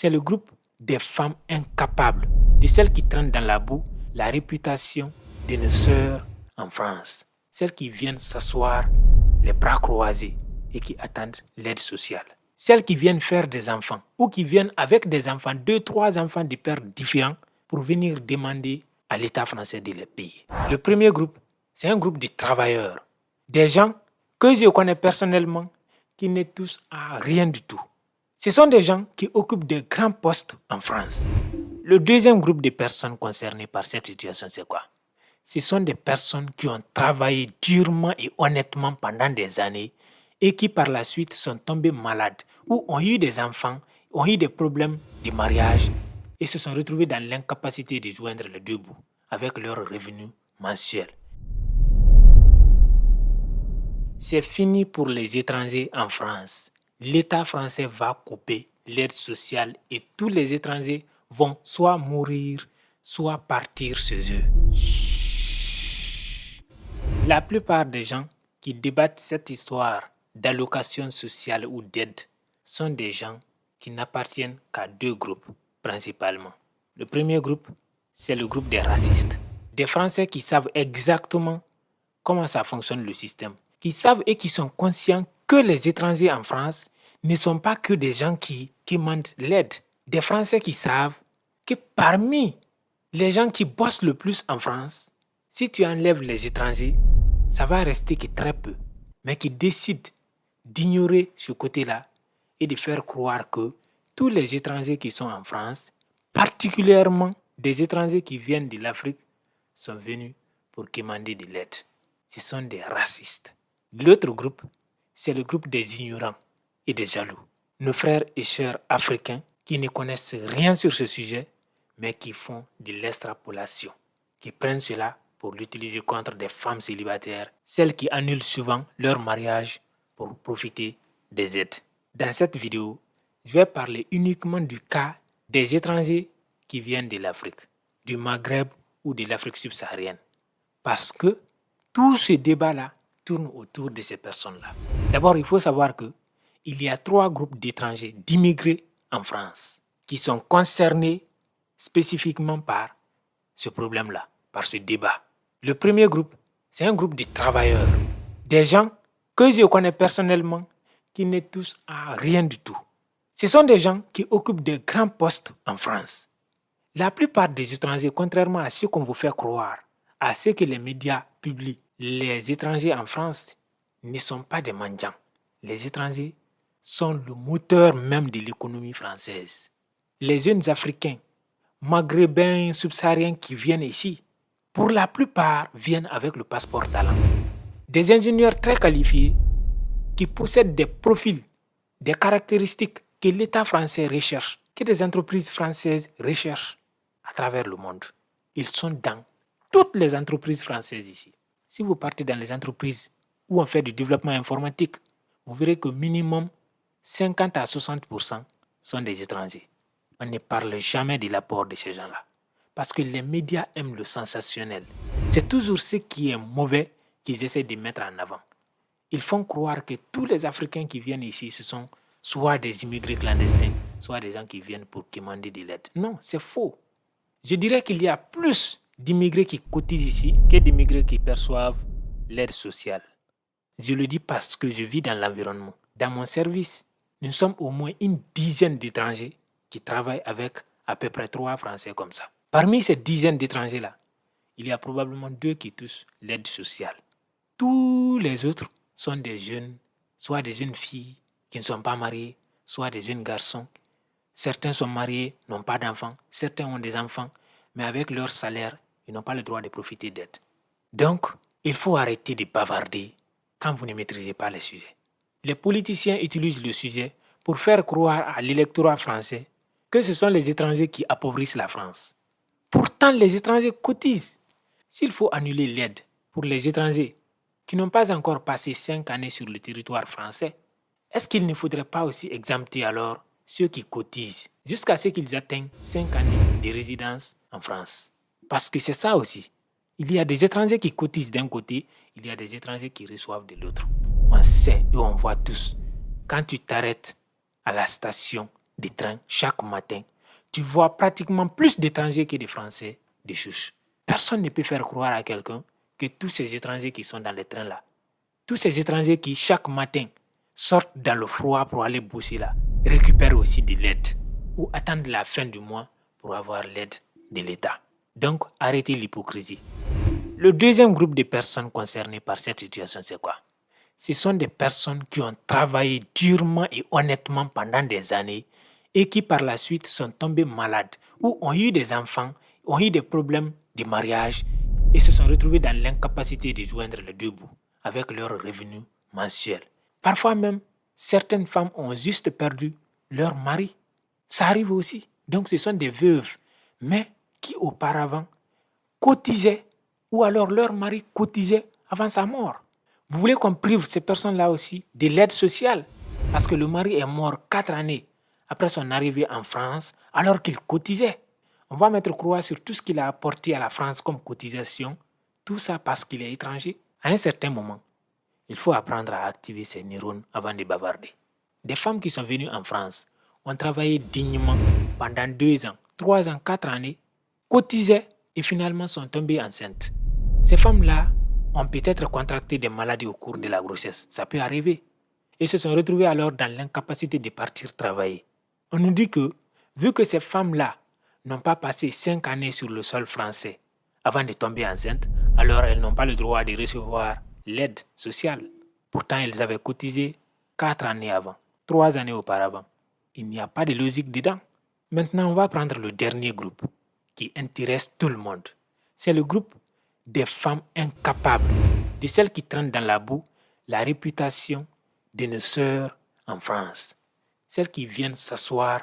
c'est le groupe des femmes incapables, de celles qui traînent dans la boue la réputation de nos sœurs en France, celles qui viennent s'asseoir les bras croisés et qui attendent l'aide sociale. Celles qui viennent faire des enfants ou qui viennent avec des enfants, 2, 3 enfants de pères différents pour venir demander à l'État français de les payer. Le premier groupe, c'est un groupe de travailleurs, des gens que je connais personnellement qui ne touchent à rien du tout. Ce sont des gens qui occupent de grands postes en France. Le deuxième groupe de personnes concernées par cette situation, c'est quoi? Ce sont des personnes qui ont travaillé durement et honnêtement pendant des années et qui par la suite sont tombées malades ou ont eu des enfants, ont eu des problèmes de mariage et se sont retrouvés dans l'incapacité de joindre les deux bouts avec leurs revenus mensuels. C'est fini pour les étrangers en France. L'État français va couper l'aide sociale et tous les étrangers vont soit mourir, soit partir chez eux. La plupart des gens qui débattent cette histoire d'allocation sociale ou d'aide sont des gens qui n'appartiennent qu'à deux groupes principalement. Le premier groupe, c'est le groupe des racistes. Des Français qui savent exactement comment ça fonctionne le système, qui savent et qui sont conscients que les étrangers en France ne sont pas que des gens qui demandent l'aide. Des Français qui savent que parmi les gens qui bossent le plus en France, si tu enlèves les étrangers, ça va rester que très peu, mais qui décident d'ignorer ce côté-là et de faire croire que tous les étrangers qui sont en France, particulièrement des étrangers qui viennent de l'Afrique, sont venus pour demander de l'aide. Ce sont des racistes. L'autre groupe, c'est le groupe des ignorants et des jaloux. Nos frères et sœurs africains qui ne connaissent rien sur ce sujet, mais qui font de l'extrapolation, qui prennent cela pour l'utiliser contre des femmes célibataires, celles qui annulent souvent leur mariage pour profiter des aides. Dans cette vidéo, je vais parler uniquement du cas des étrangers qui viennent de l'Afrique, du Maghreb ou de l'Afrique subsaharienne. Parce que tout ce débat-là tourne autour de ces personnes-là. D'abord, il faut savoir qu'il y a 3 groupes d'étrangers, d'immigrés en France, qui sont concernés spécifiquement par ce problème-là, par ce débat. Le premier groupe, c'est un groupe de travailleurs, des gens que je connais personnellement qui ne touchent à rien du tout. Ce sont des gens qui occupent de grands postes en France. La plupart des étrangers, contrairement à ce qu'on vous fait croire, à ce que les médias publient, les étrangers en France ne sont pas des mendiants. Les étrangers sont le moteur même de l'économie française. Les jeunes Africains, maghrébins, subsahariens qui viennent ici, pour la plupart viennent avec le passeport talent. Des ingénieurs très qualifiés qui possèdent des profils, des caractéristiques que l'État français recherche, que des entreprises françaises recherchent à travers le monde. Ils sont dans toutes les entreprises françaises ici. Si vous partez dans les entreprises où on fait du développement informatique, vous verrez que minimum 50 à 60% sont des étrangers. On ne parle jamais de l'apport de ces gens-là. Parce que les médias aiment le sensationnel. C'est toujours ce qui est mauvais qu'ils essaient de mettre en avant. Ils font croire que tous les Africains qui viennent ici, ce sont soit des immigrés clandestins, soit des gens qui viennent pour demander de l'aide. Non, c'est faux. Je dirais qu'il y a plus d'immigrés qui cotisent ici que d'immigrés qui perçoivent l'aide sociale. Je le dis parce que je vis dans l'environnement. Dans mon service, nous sommes au moins une dizaine d'étrangers qui travaillent avec à peu près 3 Français comme ça. Parmi ces dizaines d'étrangers-là, il y a probablement 2 qui touchent l'aide sociale. Tous les autres sont des jeunes, soit des jeunes filles qui ne sont pas mariées, soit des jeunes garçons. Certains sont mariés, n'ont pas d'enfants. Certains ont des enfants, mais avec leur salaire, ils n'ont pas le droit de profiter d'aide. Donc, il faut arrêter de bavarder quand vous ne maîtrisez pas les sujets. Les politiciens utilisent le sujet pour faire croire à l'électorat français que ce sont les étrangers qui appauvrissent la France. Pourtant, les étrangers cotisent. S'il faut annuler l'aide pour les étrangers qui n'ont pas encore passé 5 années sur le territoire français, est-ce qu'il ne faudrait pas aussi exempter alors ceux qui cotisent jusqu'à ce qu'ils atteignent 5 années de résidence en France? Parce que c'est ça aussi. Il y a des étrangers qui cotisent d'un côté, il y a des étrangers qui reçoivent de l'autre. On sait et on voit tous. Quand tu t'arrêtes à la station de train chaque matin, tu vois pratiquement plus d'étrangers que de Français de souche. Personne ne peut faire croire à quelqu'un que tous ces étrangers qui sont dans les trains là, tous ces étrangers qui chaque matin sortent dans le froid pour aller bosser là, récupèrent aussi de l'aide ou attendent la fin du mois pour avoir l'aide de l'État. Donc, arrêtez l'hypocrisie. Le deuxième groupe de personnes concernées par cette situation, c'est quoi? Ce sont des personnes qui ont travaillé durement et honnêtement pendant des années et qui par la suite sont tombées malades ou ont eu des enfants, ont eu des problèmes de mariage et se sont retrouvés dans l'incapacité de joindre les deux bouts avec leurs revenus mensuels. Parfois même, certaines femmes ont juste perdu leur mari. Ça arrive aussi. Donc ce sont des veuves, mais qui auparavant cotisaient ou alors leur mari cotisait avant sa mort. Vous voulez qu'on prive ces personnes-là aussi de l'aide sociale parce que le mari est mort 4 années après son arrivée en France alors qu'il cotisait. On va mettre croix sur tout ce qu'il a apporté à la France comme cotisation, tout ça parce qu'il est étranger. À un certain moment, il faut apprendre à activer ses neurones avant de bavarder. Des femmes qui sont venues en France ont travaillé dignement pendant 2 ans, 3 ans, 4 années, cotisaient et finalement sont tombées enceintes. Ces femmes-là ont peut-être contracté des maladies au cours de la grossesse. Ça peut arriver. Et se sont retrouvées alors dans l'incapacité de partir travailler. On nous dit que, vu que ces femmes-là n'ont pas passé 5 années sur le sol français avant de tomber enceintes, alors elles n'ont pas le droit de recevoir l'aide sociale. Pourtant, elles avaient cotisé 4 années avant, 3 années auparavant. Il n'y a pas de logique dedans. Maintenant, on va prendre le dernier groupe qui intéresse tout le monde. C'est le groupe des femmes incapables, de celles qui traînent dans la boue la réputation de nos sœurs en France. Celles qui viennent s'asseoir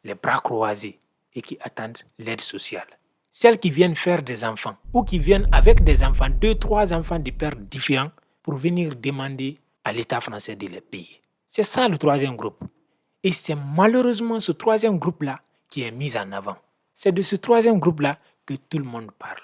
les bras croisés et qui attendent l'aide sociale. Celles qui viennent faire des enfants ou qui viennent avec des enfants, 2, 3 enfants de pères différents pour venir demander à l'État français de les payer. C'est ça le troisième groupe. Et c'est malheureusement ce troisième groupe-là qui est mis en avant. C'est de ce troisième groupe-là que tout le monde parle.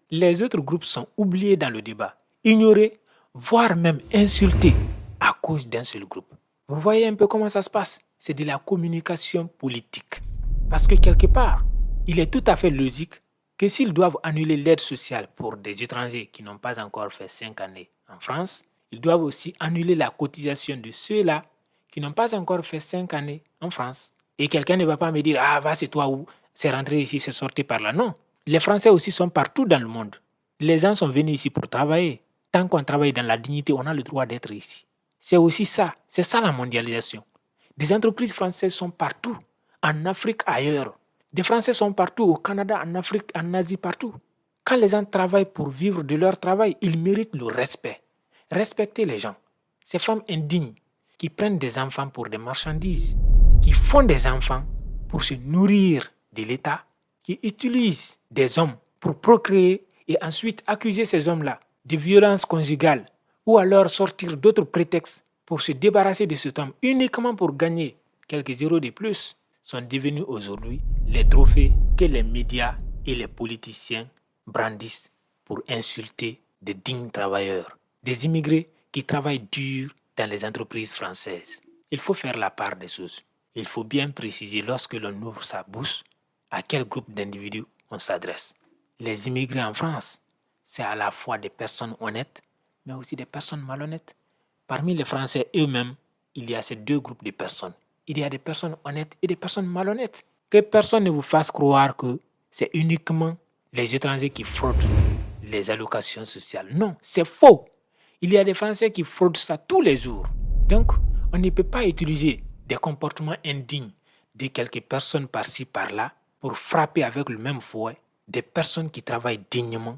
Les autres groupes sont oubliés dans le débat, ignorés, voire même insultés à cause d'un seul groupe. Vous voyez un peu comment ça se passe? C'est de la communication politique. Parce que quelque part, il est tout à fait logique que s'ils doivent annuler l'aide sociale pour des étrangers qui n'ont pas encore fait 5 années en France, ils doivent aussi annuler la cotisation de ceux-là qui n'ont pas encore fait 5 années en France. Et quelqu'un ne va pas me dire « Ah, va, c'est toi où c'est rentré ici, c'est sorti par là. » Non. Les Français aussi sont partout dans le monde. Les gens sont venus ici pour travailler. Tant qu'on travaille dans la dignité, on a le droit d'être ici. C'est aussi ça. C'est ça la mondialisation. Des entreprises françaises sont partout. En Afrique, ailleurs. Des Français sont partout. Au Canada, en Afrique, en Asie, partout. Quand les gens travaillent pour vivre de leur travail, ils méritent le respect. Respectez les gens. Ces femmes indignes qui prennent des enfants pour des marchandises, qui font des enfants pour se nourrir de l'État, qui utilisent des hommes pour procréer et ensuite accuser ces hommes-là de violences conjugales ou alors sortir d'autres prétextes pour se débarrasser de cet homme uniquement pour gagner quelques euros de plus, sont devenus aujourd'hui les trophées que les médias et les politiciens brandissent pour insulter des dignes travailleurs, des immigrés qui travaillent dur dans les entreprises françaises. Il faut faire la part des choses. Il faut bien préciser lorsque l'on ouvre sa bouche à quel groupe d'individus on s'adresse. Les immigrés en France, c'est à la fois des personnes honnêtes, mais aussi des personnes malhonnêtes. Parmi les Français eux-mêmes, il y a ces deux groupes de personnes. Il y a des personnes honnêtes et des personnes malhonnêtes. Que personne ne vous fasse croire que c'est uniquement les étrangers qui fraudent les allocations sociales. Non, c'est faux. Il y a des Français qui fraudent ça tous les jours. Donc, on ne peut pas utiliser des comportements indignes de quelques personnes par-ci, par-là pour frapper avec le même fouet des personnes qui travaillent dignement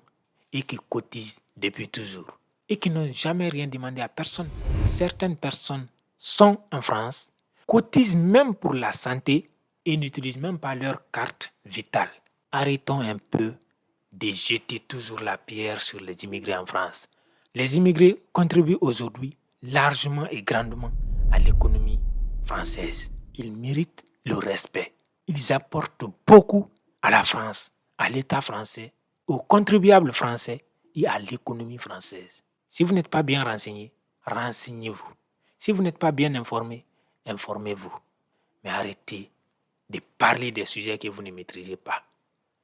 et qui cotisent depuis toujours et qui n'ont jamais rien demandé à personne. Certaines personnes sont en France, cotisent même pour la santé et n'utilisent même pas leur carte vitale. Arrêtons un peu de jeter toujours la pierre sur les immigrés en France. Les immigrés contribuent aujourd'hui largement et grandement à l'économie française. Ils méritent le respect. Ils apportent beaucoup à la France, à l'État français, aux contribuables français et à l'économie française. Si vous n'êtes pas bien renseigné, renseignez-vous. Si vous n'êtes pas bien informé, informez-vous. Mais arrêtez de parler des sujets que vous ne maîtrisez pas.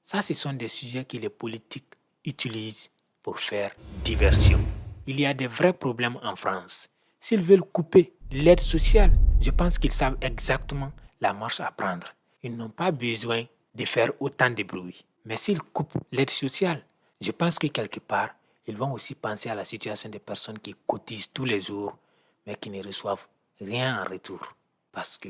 Ça, ce sont des sujets que les politiques utilisent pour faire diversion. Il y a des vrais problèmes en France. S'ils veulent couper l'aide sociale, je pense qu'ils savent exactement la marche à prendre. Ils n'ont pas besoin de faire autant de bruit. Mais s'ils coupent l'aide sociale, je pense que quelque part, ils vont aussi penser à la situation des personnes qui cotisent tous les jours, mais qui ne reçoivent rien en retour. Parce que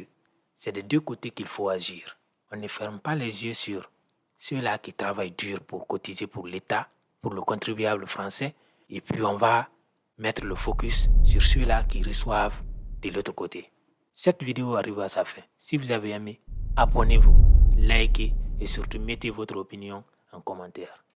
c'est des deux côtés qu'il faut agir. On ne ferme pas les yeux sur ceux-là qui travaillent dur pour cotiser pour l'État, pour le contribuable français, et puis on va mettre le focus sur ceux-là qui reçoivent de l'autre côté. Cette vidéo arrive à sa fin. Si vous avez aimé, abonnez-vous, likez et surtout mettez votre opinion en commentaire.